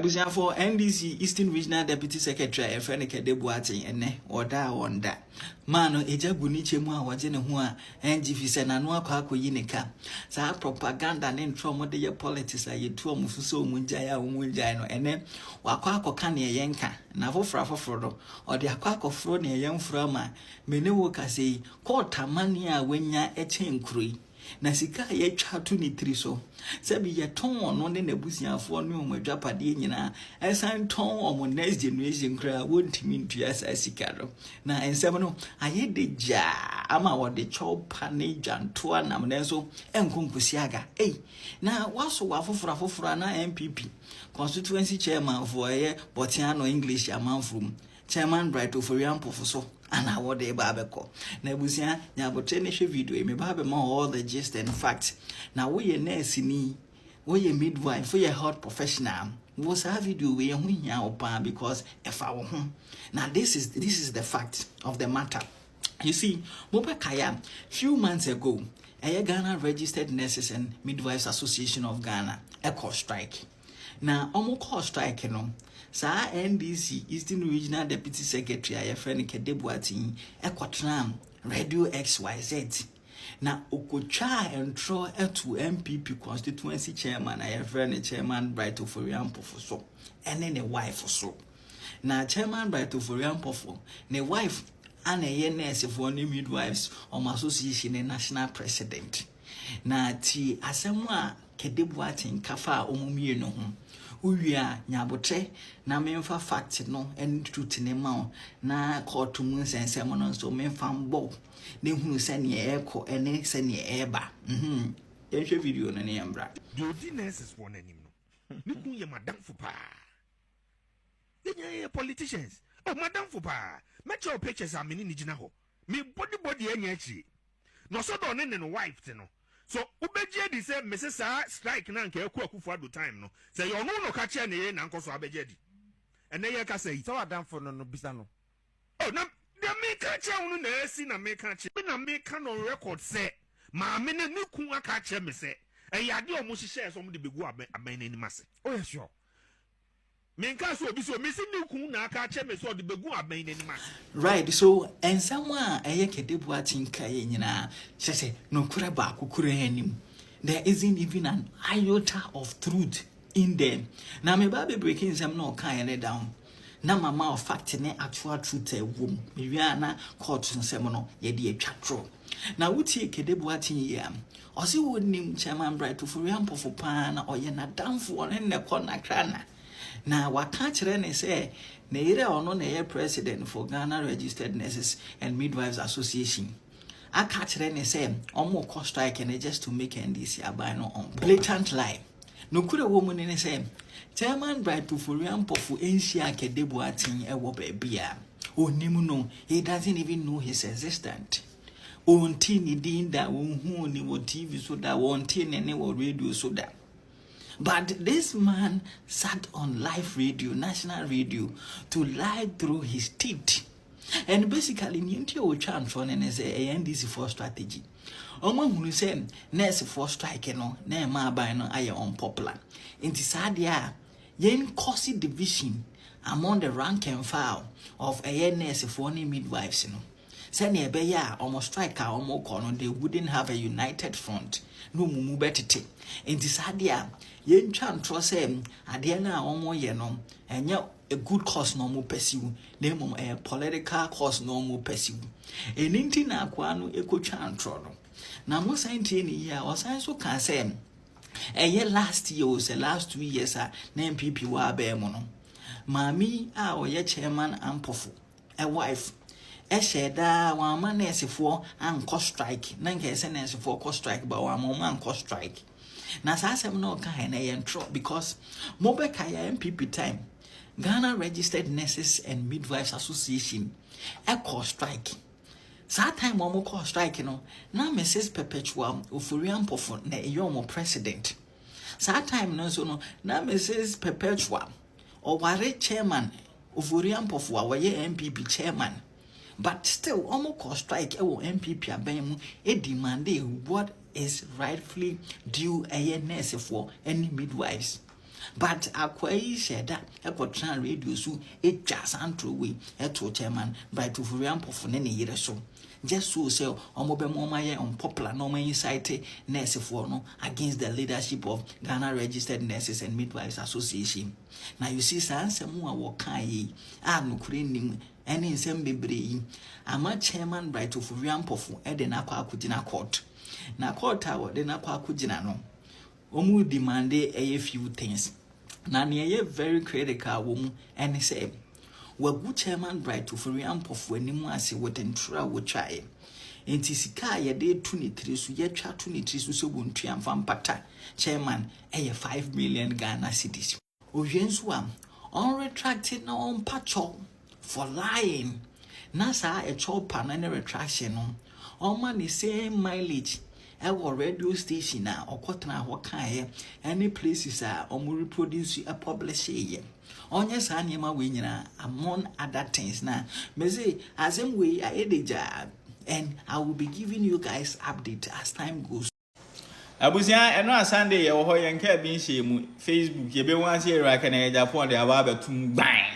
abusia for NDC Eastern Regional Deputy Secretary friend Kade Boateng ene oda wonda mano ejagu ni chemu a waje ne ho a NGF se na no akwakoyi ne ka sa propaganda ne ntro de ye politics a yetu omufuso omunjai a omunjai no ene wakwakoka ne yenka na foforo do ode akwakoforo ne yemfro ma mene wo kasei kota mani a wenya eche nkroi na sika ye twatu ni tiri so sabi ye ton ono ne nabusiafo ne omadwapade nyina esan ton omo next generation kra wontimi ntua sa sika do na ensem no AYɛDɛ ja ama wode chopa ne jantoa nam ne so enkonkosi aga na waso wafoforo na NPP constituency chairman for Botiano English amanfrum chairman Bright Oforian Pofoso ana wode babeko na busia nya botre ne hwe video me babe ma all the gist and facts na wo ye nurse ni wo ye midwife wo ye health professional wo sa video we hu hia opa because efa wo ho now this is the fact of the matter. You see Mobekaya few months ago Ghana Registered Nurses and Midwives Association of Ghana echo strike na omo call strike no sa NDC Eastern Regional Deputy Secretary a friend Kade Boateng ekotram Radio XYZ na okocha entro etu NPP constituency chairman a friend chairman Bright Oforian Pofoso ene ne wife so na chairman Bright Oforian Pofo ne wife ana ye nurse for new midwives association national president na ti asemu a Kade Boateng kafa omumie no ho uwia nyabotre na memfa fact no and truth ne ma na court mu nsensem no so memfa mbo ne hunu se ne eko ene se ne eba yenhwe video no ne yambra jodi nurses won anim no ne kun ye madam fo pa ye politicians oh madam fo pa met your pictures am ni gina ho me body anya achi no so do ne no wife te no so ubeje di say Mrs. strike na nke akufo ado time no say you no ka che na ye na nkoso abeje di ene ye ka say so adamfo no bisa no oh na de me ka che unu na esi na me ka che na me ka no record say ma me ne ku aka che me say e ya de o mo hihye so mo de begu aban na ni mase oh yeah sure menka so obi so mesi ne ku na aka che me so de begu aban na ni mase right so and someone Kade Boateng kai nyina sese no kura ba kukura anim there isn't even an iota of truth in them na me ba be breaking some no kai ne down na mama of fact ne actual truth e wom me wi na court nsem no ye de atwatro na wuti Kade Boateng ya o se wonim chairman Bright Oforian Pofo pa na oye na damfo ne kona krana na waka kire ne se na ire ono na ye president for Ghana Registered Nurses and Midwives Association aka kire ne se omo cost strike and just to make NDC abai no on blatant lie no kure wo mu ne se chairman Bright Oforian Pofo enhia Kade Boateng e wo ba bia onimu no he doesn't even know his existence onti ni dinda wonhu ni wo TV so da wonti ne wo radio so da. But this man sat on live radio, national radio, to lie through his teeth. And basically, Ninti o chant for NDC for strategy. Omo hunu say nurse for strike no, na ma ba no aye unpopular. Inti sadia yen cause division among the rank and file of nurse for any midwives no. Sani ebeya almost strike a almost kono they wouldn't have a united front. No mumu betete. Inti sadia yen chan trose ade na omo ye no enye a good cause no mo pursue na mum a political cause no mo pursue eninti na akwa no ekotwa ntro no na mo science ni ya o science so kan say last year o say last 2 years na NPP wa ba mu no mami a o ye chairman Ampofo a wife sheda wa ma nurse-fo anko strike na nke se nurse-fo ko strike ba wa ma anko strike na sasem no kan na ye ntro because Mobeka ya NPP time Ghana Registered Nurses and Midwives Association echo strike that time mo call strike no na Mrs. Perpetual Oforian Pofo na eyomo president that time no so no na Mrs. Perpetual Oware chairman Oforian Pofo awaye NPP chairman. But still, almost call strike ewo NPP abemu e demand what is rightfully due a nurse for any midwives. But akwai sheda ekotran radio so etwa santro we eto chairman Bright Ofurian Pofo ne yere so. Just so say omobemo maye unpopular no man cite nurse for no against the leadership of Ghana Registered Nurses and Midwives Association. Now you see sansem a wokan yi a nokure nim ene nsem bebre ama chairman Bright Ofurian Pofo e de na kwa akugina court. Na court a wo de na kwa akugina no omu demand a few things. Na ne very critical woman and say wagu chairman Bright Ofurian Pofo animu ase wotentra wo twae. Enti sika ye de 23 so ye twa 23 so so bontua mfampata chairman 5 million Ghana cedis. Ohwensu am on retracted na on pacho for lying. Na sa e chopa na retraction no. On man the same mileage our radio station na okotena ho kan any places are reproduce a publish ye onye sa nyema we nyina among other things na me say asem we ayedeja and I will be giving you guys update as time goes. Abusia eno asande ye ho yenka bi nhemu Facebook ye be wan se Canada Japan de aba betum bang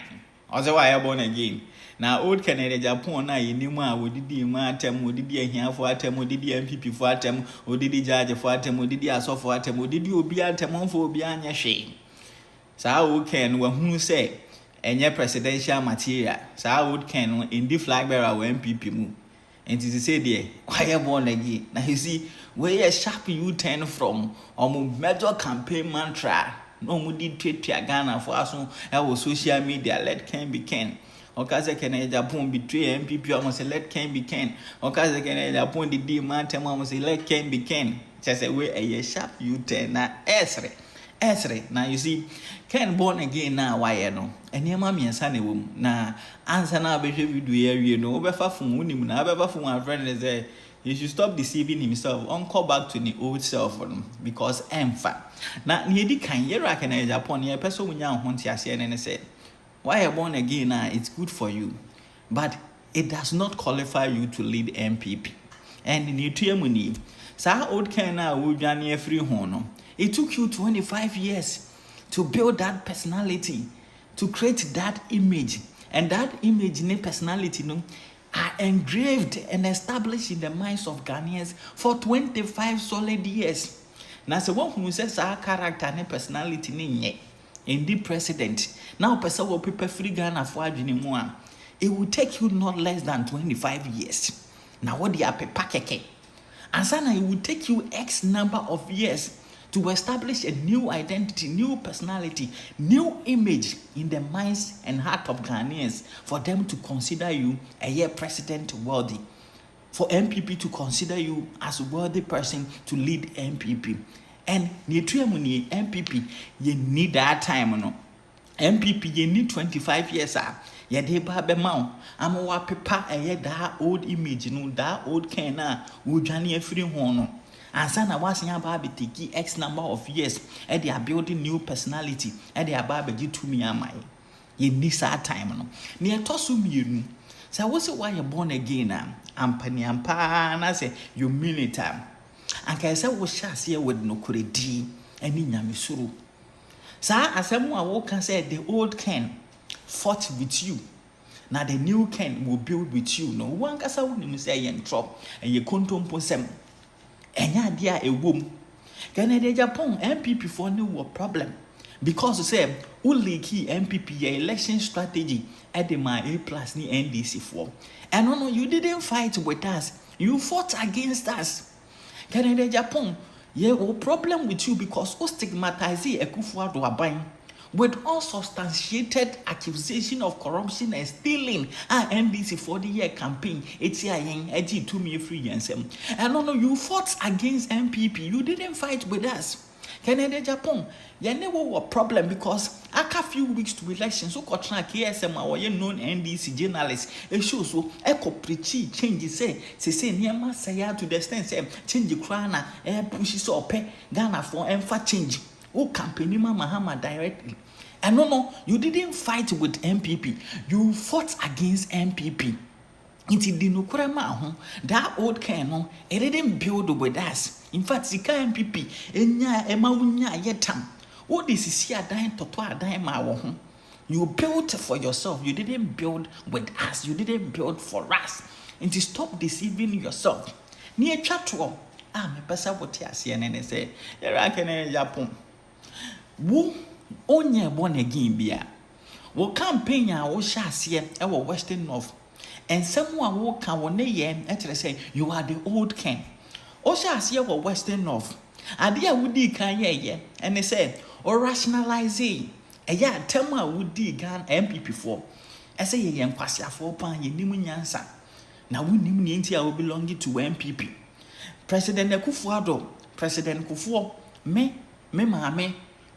oze wa ye born again na old Canada Japan na yenimu a wodidi ma atem wodidi ahiafo atem wodidi NPP fo atem wodidi judge fo atem wodidi asofo atem wodidi obi atem onfo obi anya hwe sa o ken wa hu se enye presidential material sa o ken in the flag bearer wa NPP mu enti se say there why born again na you see where a sharp U10 from major campaign mantra no mu di twetua Ghana for aso e wo social media let can be can okaze Canada Japan betray NPP almost let can be can okaze Canada Japan the demand tem almost let can be can just say we a sharp U10 na esre na you see Ken born again na why no enema miensa na wom na answer na be video area no obefa fun unim na obefa fun one friend say he should stop deceiving himself on call back to the old self because emfa na edi kan yera Canada Japan ye person wunya ho ntiase ne say why you born again now it's good for you but it does not qualify you to lead NPP and ni tuamuni sa old Ken na wodwane afri ho no it took you 25 years to build that personality to create that image and that image and personality no are engraved and established in the minds of Ghanaians for 25 solid years. Now, so one who says our character and personality ni in the president. Now, person will prepare free Ghana for anymore. It will take you not less than 25 years. Now, what do you have package? And so it will take you X number of years to establish a new identity, new personality, new image in the minds and heart of Ghanaians for them to consider you a president worthy, for NPP to consider you as a worthy person to lead NPP. And NPP, you need that time, no? NPP, you need 25 years, ya de ba be ma am wa pepa that old image, no, that old Kena, wudwane afiri ho no. And sana wasin about take X number of years and they are building new personality and they are about to me amai. You need that time no. Near tosu mienu. So what's why you're born again am na say you mean it and can say what shall see with no kuredi and nyamisuru. Sa asemu a can say the old Ken fought with you. Now the new Ken will build with you. No one can say when say yen trop and you kontompo sem. Enya dia ewom Canada Japan NPP for no problem because say only key NPP election strategy at the my A+ ni NDC for and no you didn't fight with us, you fought against us. Canada Japan ye no problem with you because o stigmatize Akufo-Addo aban with unsubstantiated accusation of corruption and stealing NDC for the year campaign. It's yen 2 million free yensem. And no, you fought against NPP. You didn't fight with us. Canada Japan, you never were problem because after few weeks to elections, so Kotra KSM or your known NDC journalists, it shows so echo preachy changes say near Masaya to the extent say change the crana pushes or pay Ghana for and change. Oh, campaign Mahama directly. And no, you didn't fight with NPP. You fought against NPP. It didn't know that old Ken, it didn't build with us. In fact, Sika NPP, Enya Emaunya yetam. What this is here dying to dying my home. You built for yourself. You didn't build with us. You didn't build for us. And to stop deceiving yourself. Near chatro. Me pesa what ya CNN say. Yera kene Japan. Wo onye born again bia. Wo campaign ya wo sha ase e wo Western North. And someone wo kan wo ne ye e say you are the old king. O sha ase wo Western North. Ade a wudi kan ye and they say or rationalize eya tem a wudi gan NPP for. I say ye nkwasiafo pan ye nimu nyansa. Na wonim ne enti a wo belong to NPP. President Akufo-Addo, President Kufuor, me maame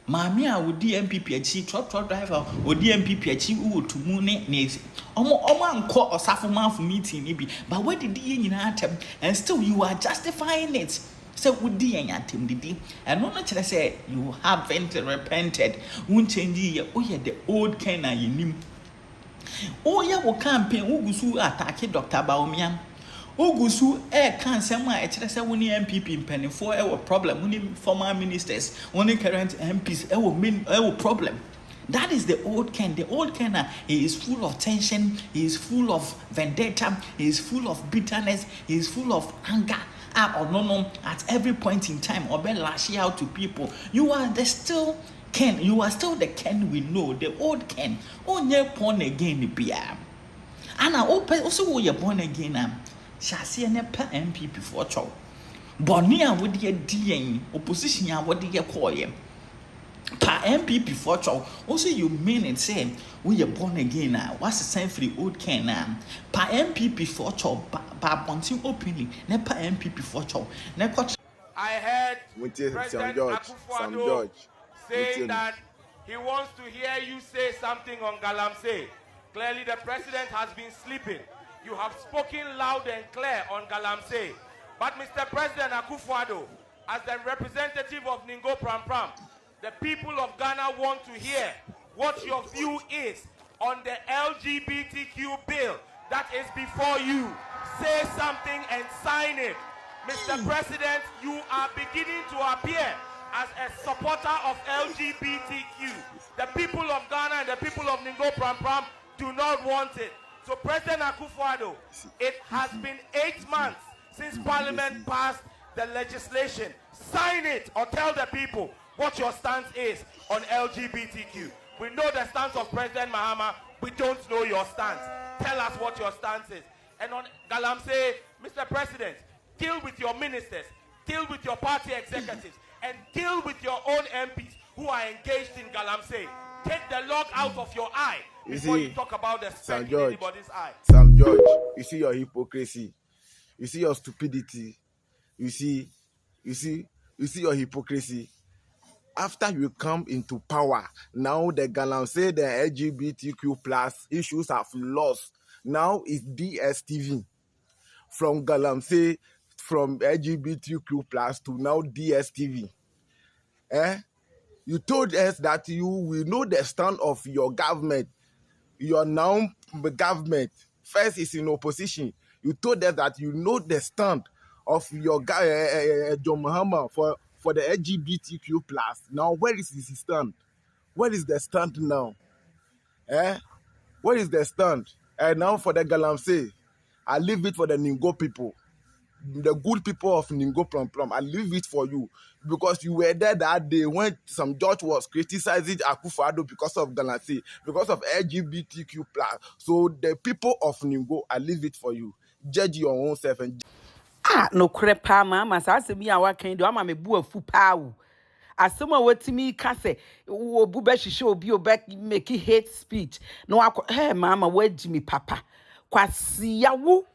a wodi NPP achi truck driver wodi NPP achi wo tumu ne omo anko osafo manfo meeting ni bi, but where did ye nyina atem and still you are justifying it. So wodi yen atem didi and no kire say you haven't repented. Won change ye o ye the old ken na yenim. O ye wo campaign wo gusu attack Dr. Bawumia. Ogusu kan sema say woni MPP mpanifo e wo problem woni former ministers woni current MPs e wo problem. That is the old Ken. The old Ken he is full of tension, he is full of vendetta, he is full of bitterness, he is full of anger or no at every point in time or be lashing out to people. You are the still Ken, you are still the Ken we know, the old Ken. Onye born again bia. And also we are born again Shasi ne pa MPP for chow. Boni a wodi ye dien opposition a wodi ye koye. Pa MPP for chow. Also you mean it say we are born again now. What's the sign for the old Ken now? Pa MPP for chow ba bonting openly. Ne pa MPP for chow. Ne coach. I heard President Akufo-Addo saying that he wants to hear you say something on Galamsey. Clearly the president has been sleeping. You have spoken loud and clear on Galamsey. But Mr. President Akufo-Addo, as the representative of Ningo Pram Pram, the people of Ghana want to hear what your view is on the LGBTQ bill that is before you. Say something and sign it. Mr. President, you are beginning to appear as a supporter of LGBTQ. The people of Ghana and the people of Ningo Pram Pram do not want it. So President Akufo-Addo, it has been 8 months since Parliament passed the legislation. Sign it or tell the people what your stance is on LGBTQ. We know the stance of President Mahama. We don't know your stance. Tell us what your stance is. And on Galamsey, Mr. President, deal with your ministers, deal with your party executives, and deal with your own MPs who are engaged in Galamsey. Take the log out of your eye before you talk about the speck in anybody's eye. Sam George, you see your hypocrisy. You see your stupidity. You see your hypocrisy. After you come into power, now the Galamsey, the LGBTQ plus issues have lost. Now it's DSTV. From Galamsey, from LGBTQ plus to now DSTV. You told us that you will know the stand of your government. Your now government first is in opposition. You told us that you know the stand of your John Mahama for the LGBTQ plus. Now where is his stand? Where is the stand now? Where is the stand? And now for the Galamsey, I leave it for the Ningo people. The good people of Ningo Pram Pram, I leave it for you because you were there that day when some judge was criticizing Akufo-Addo because of Galamsey, because of LGBTQ plus. So the people of Ningo, I leave it for you. Judge your own self and. No crepa mama, sa me awa kan do ama me bu afu pawo. Asema watimi ka se wo bu be hihye obi obek make hate speech. No hey mama waji me papa. Kwasi ya wo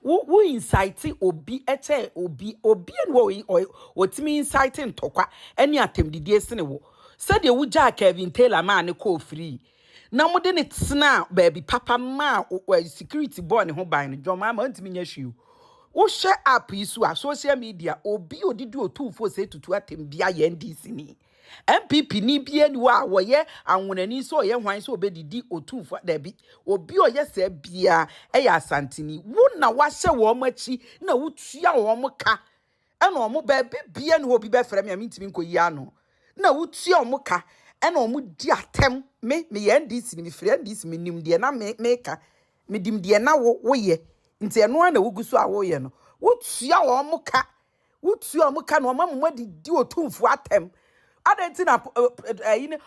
incite obi ete obi en wo timi incite ntokwa eni atemdidie sene wo said ye wuja Kevin Taylor man ne call free na mo de ne tsena baby papa ma security boy ne ho ban no dwoma ma ntimi nya hwiu wo share app isu a social media obi odidi otufo se tutu atembia ye NDC ni NPP ni bia ni wa woye anwonani so ye hwan so obedidi otufo da bi obi oye se bia eya asantini wo na wa hye wo machi na wutua wo mo ka ena wo mo ba bia ni obi be frɛ me amintimi nkoyi ano na wutua wo mo ka ena omu di atem me NDC ni me frɛ NDC me nim de na me ka me dim de na wo ye nti eno na woguso a wo ye no wotua wo mu ka wotua mu ka no mama di otumfu atem adentina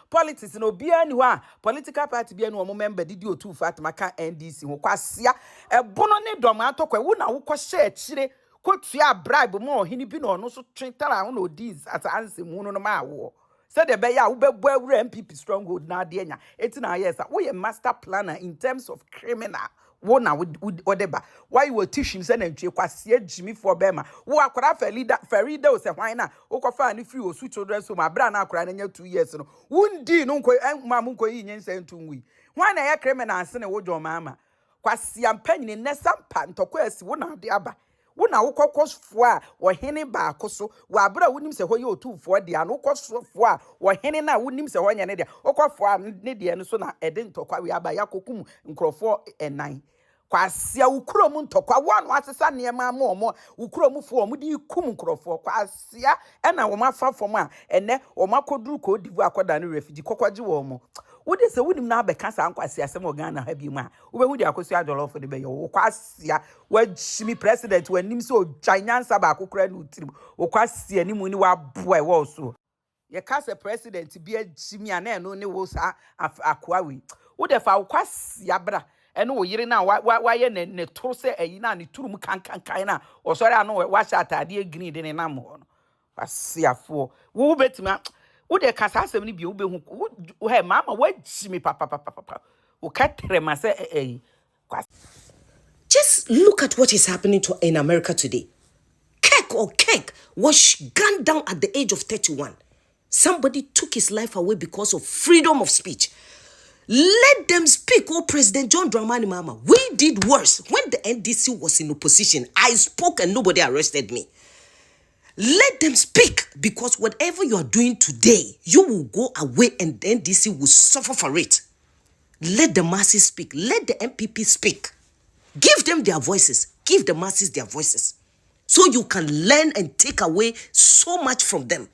politics no bia ni ho a political party bia no member di otumfu atem aka NDC ho kwasia ebono ne dom atokwa wo na wo kɔ hye akire kotua bribe mo ohini bi no no so twentara ho na odi asanse mu no ma wo said the bear who be NPP stronghold na de nya etina yes we a master planner in terms of criminal wo na whatever why you teach him say na ntwe kwase Jimmy for bema wo akora ferida o se hwan na wo kofa ni free osu children so ma bra na akora na nya 2 years no wundi no nko ma mu nko yi nyense ntunwi hwan na ya criminal ase na wo jo mama kwase ampanyine nesampa ntokwa asi wo na de aba wona wokɔkɔfo a wɔhene baako so wabra wonim sɛ hɔ yɛ otufo de ano wokɔfo a wɔhene na wonim sɛ hɔ nyɛ ne de wokɔfo a ne de no so na ɛde ntɔkwa we aba yakokum nkrɔfo ɛnan kwasia ukrom ntɔkwa wo ano asesa nneɛma ma ɔmo ukrom fo ɔmo de kum nkrɔfo kwasia ɛna wɔn afa fam a ɛnɛ wɔn akɔduru ko divu akɔda no refugee kɔkɔgye wɔn mo wode se wonim na abeka sa ankwase asem Ghana ha bi mu a wobehu de akosu adolofo de be yo kwasia wajimi president wanim se odwanyansa ba akokora na utirim kwasia ni mu ni waboa e wo so ye ka se president bi ajimi ana no ne wo sa akoa we wode fa kwasia bra ene wo yire na wa ye ne toro se ayi na ne turum kankan na o sori ano wa sha atade green de ne nam ho no kwasiafo wo betima Ude kasa asem ni bi ubehu he mama wajimi papa ukatere ma say Just look at what is happening in America today. Cake was gunned down at the age of 31. Somebody took his life away because of freedom of speech. Let them speak. Oh, President John Dramani Mahama, we did worse. When the NDC was in opposition, I spoke and nobody arrested me. Let them speak, because whatever you are doing today, you will go away and the NDC will suffer for it. Let the masses speak. Let the NPP speak. Give them their voices. Give the masses their voices. So you can learn and take away so much from them.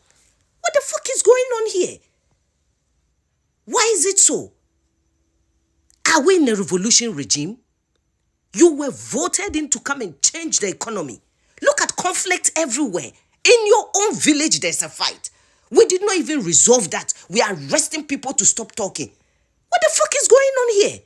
What the fuck is going on here? Why is it so? Are we in a revolution regime? You were voted in to come and change the economy. Look at conflict everywhere. In your own village, there's a fight. We did not even resolve that. We are arresting people to stop talking. What the fuck is going on here?